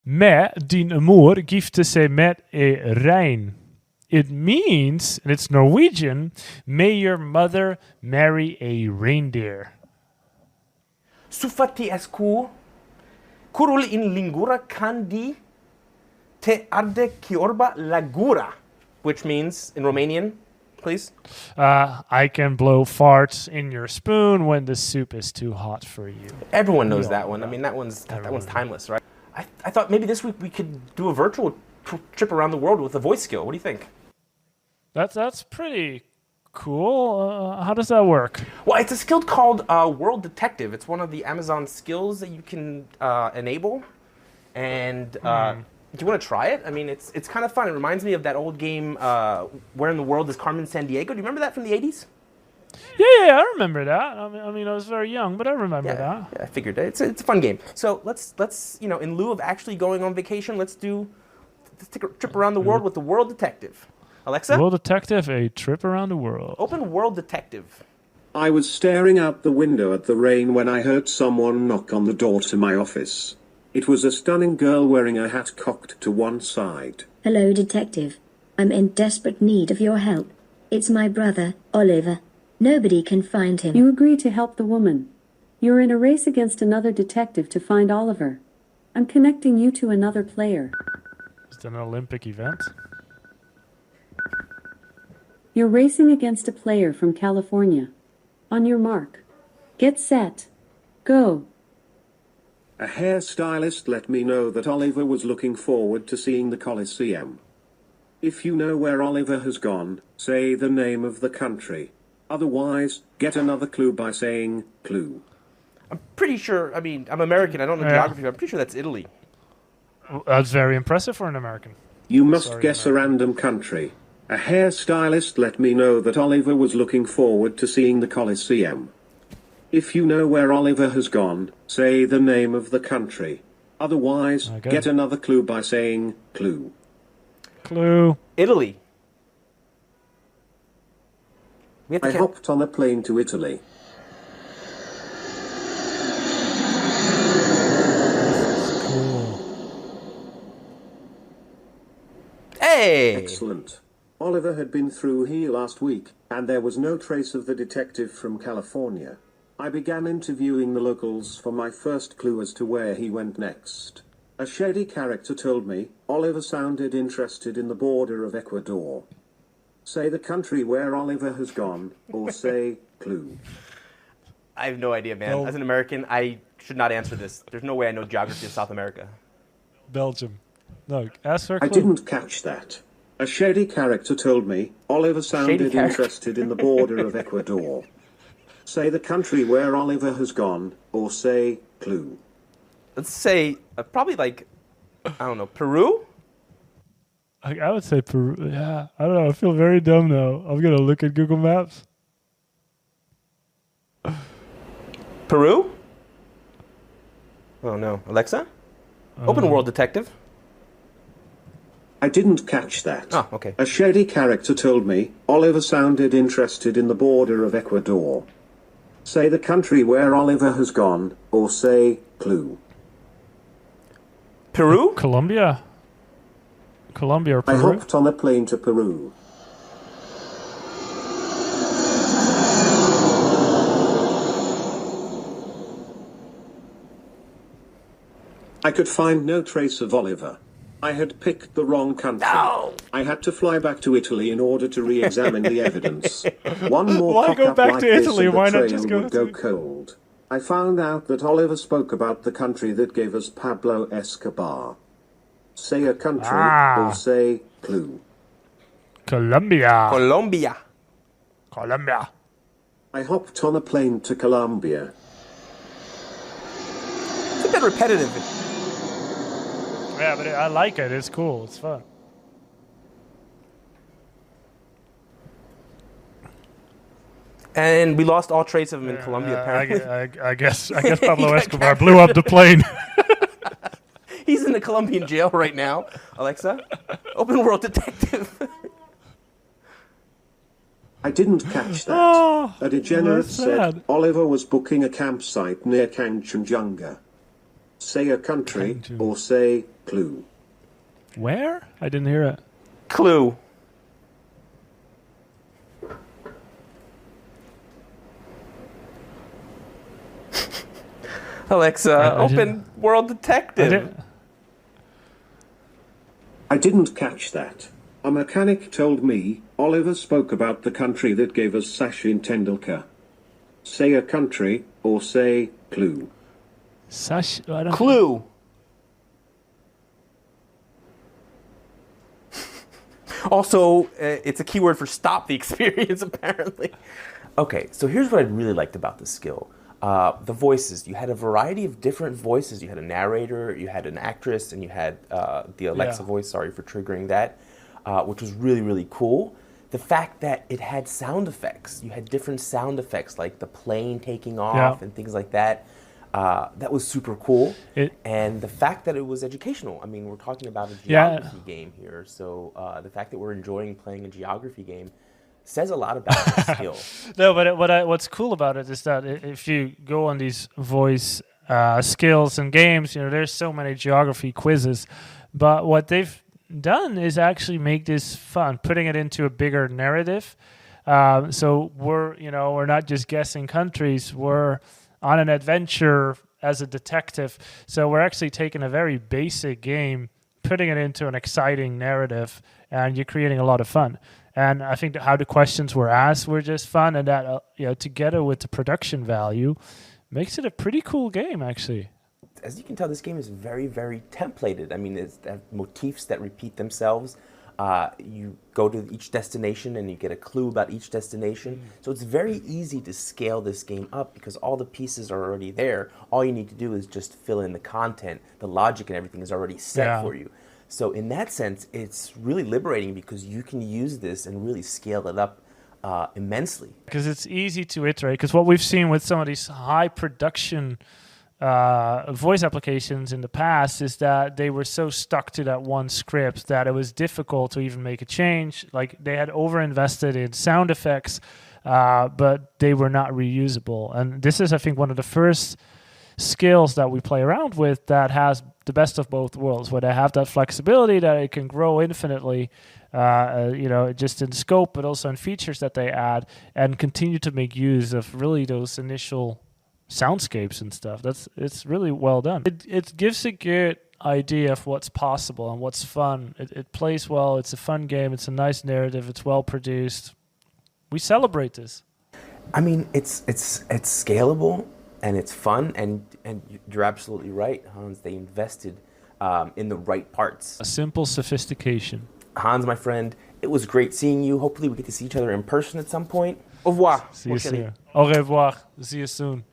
Med din mor gifte sig med rein. It means, and it's Norwegian, may your mother marry a reindeer. Sufati esku kurul in lingura kandi te arde kiorba lagura, which means in Romanian, please. I can blow farts in your spoon when the soup is too hot for you. Everyone knows that one. I mean, that one's timeless, right? I thought maybe this week we could do a virtual trip around the world with a voice skill. What do you think? That's pretty cool. How does that work? Well, it's a skill called World Detective. It's one of the Amazon skills that you can enable. And do you want to try it? I mean, it's kind of fun. It reminds me of that old game, Where in the World is Carmen Sandiego? Do you remember that from the 80s? Yeah, I remember that. I mean, I was very young, but I remember that. Yeah, I figured it's a fun game. So let's in lieu of actually going on vacation, let's take a trip around the world with the World Detective. Alexa? World Detective, a trip around the world. Open World Detective. I was staring out the window at the rain when I heard someone knock on the door to my office. It was a stunning girl wearing a hat cocked to one side. Hello, Detective. I'm in desperate need of your help. It's my brother, Oliver. Nobody can find him. You agree to help the woman. You're in a race against another detective to find Oliver. I'm connecting you to another player. Is it an Olympic event? You're racing against a player from California. On your mark. Get set. Go. A hairstylist let me know that Oliver was looking forward to seeing the Colosseum. If you know where Oliver has gone, say the name of the country. Otherwise, get another clue by saying clue. I'm pretty sure, I mean, I'm American, I don't know geography, but I'm pretty sure that's Italy. That's very impressive for an American. You must guess a random country. A hairstylist let me know that Oliver was looking forward to seeing the Colosseum. If you know where Oliver has gone, say the name of the country. Otherwise, get another clue by saying clue. Clue. Italy. I hopped on a plane to Italy. Hey! Excellent. Oliver had been through here last week, and there was no trace of the detective from California. I began interviewing the locals for my first clue as to where he went next. A shady character told me Oliver sounded interested in the border of Ecuador. Say the country where Oliver has gone, or say clue. I have no idea, man. As an American, I should not answer this. There's no way I know geography of South America. Belgium. No, ask for a clue. I didn't catch that. A shady character told me Oliver sounded interested in the border of Ecuador. Say the country where Oliver has gone, or say clue. Let's say probably like, I don't know, Peru? I would say Peru. Yeah, I don't know. I feel very dumb though. I'm gonna look at Google Maps. Peru? Oh no, Alexa? Open World Detective. I didn't catch that. Oh, okay. A shady character told me Oliver sounded interested in the border of Ecuador. Say the country where Oliver has gone, or say clue. Peru? Colombia. Colombia or Peru? I hopped on a plane to Peru. I could find no trace of Oliver. I had picked the wrong country. No! I had to fly back to Italy in order to re-examine the evidence. One more Why go cock-up back like to this Italy? and the Why not trail just would go cold. I found out that Oliver spoke about the country that gave us Pablo Escobar. Say a country, or say clue. Colombia. Colombia. Colombia. I hopped on a plane to Colombia. It's a bit repetitive. Yeah, but I like it. It's cool. It's fun. And we lost all trace of him in Colombia, apparently. I guess Pablo Escobar blew up the plane. He's in the Colombian jail right now. Alexa, open World Detective. I didn't catch that. A degenerate said Oliver was booking a campsite near Cancunjunga. Say a country Trying to- or say clue. Where? I didn't hear it. Clue. Alexa, I open didn't- World I Detective. didn't- I didn't catch that. A mechanic told me Oliver spoke about the country that gave us Sachin Tendulkar. Say a country or say clue. I don't Clue. Also, it's a keyword for stop the experience, apparently. Okay, so here's what I really liked about this skill. The voices. You had a variety of different voices. You had a narrator, you had an actress, and you had the Alexa Yeah. voice. Sorry for triggering that, which was really, really cool. The fact that it had sound effects. You had different sound effects, like the plane taking off Yeah. and things like that. That was super cool. It- And the fact that it was educational. I mean, we're talking about a Yeah. geography game here. So the fact that we're enjoying playing a geography game says a lot about the skill. No, but what's cool about it is that if you go on these voice skills and games, there's so many geography quizzes. But what they've done is actually make this fun, putting it into a bigger narrative. So we're not just guessing countries. We're on an adventure as a detective. So we're actually taking a very basic game, putting it into an exciting narrative, and you're creating a lot of fun. And I think that how the questions were asked were just fun, and that together with the production value, makes it a pretty cool game, actually. As you can tell, this game is very, very templated. I mean, it's motifs that repeat themselves. You go to each destination and you get a clue about each destination. So it's very easy to scale this game up because all the pieces are already there. All you need to do is just fill in the content. The logic and everything is already set for you. So in that sense, it's really liberating because you can use this and really scale it up immensely. Because it's easy to iterate. Because what we've seen with some of these high production voice applications in the past is that they were so stuck to that one script that it was difficult to even make a change. Like they had overinvested in sound effects, but they were not reusable. And this is, I think, one of the first skills that we play around with that has the best of both worlds, where they have that flexibility that it can grow infinitely, just in scope, but also in features that they add, and continue to make use of really those initial soundscapes and stuff. It's really well done. It gives a good idea of what's possible and what's fun. It plays well. It's a fun game. It's a nice narrative. It's well produced. We celebrate this. I mean, it's scalable and it's fun, and you're absolutely right, Hans. They invested in the right parts. A simple sophistication. Hans, my friend, it was great seeing you. Hopefully we get to see each other in person at some point. Au revoir. See you mon chéri. soon. Au revoir. See you soon.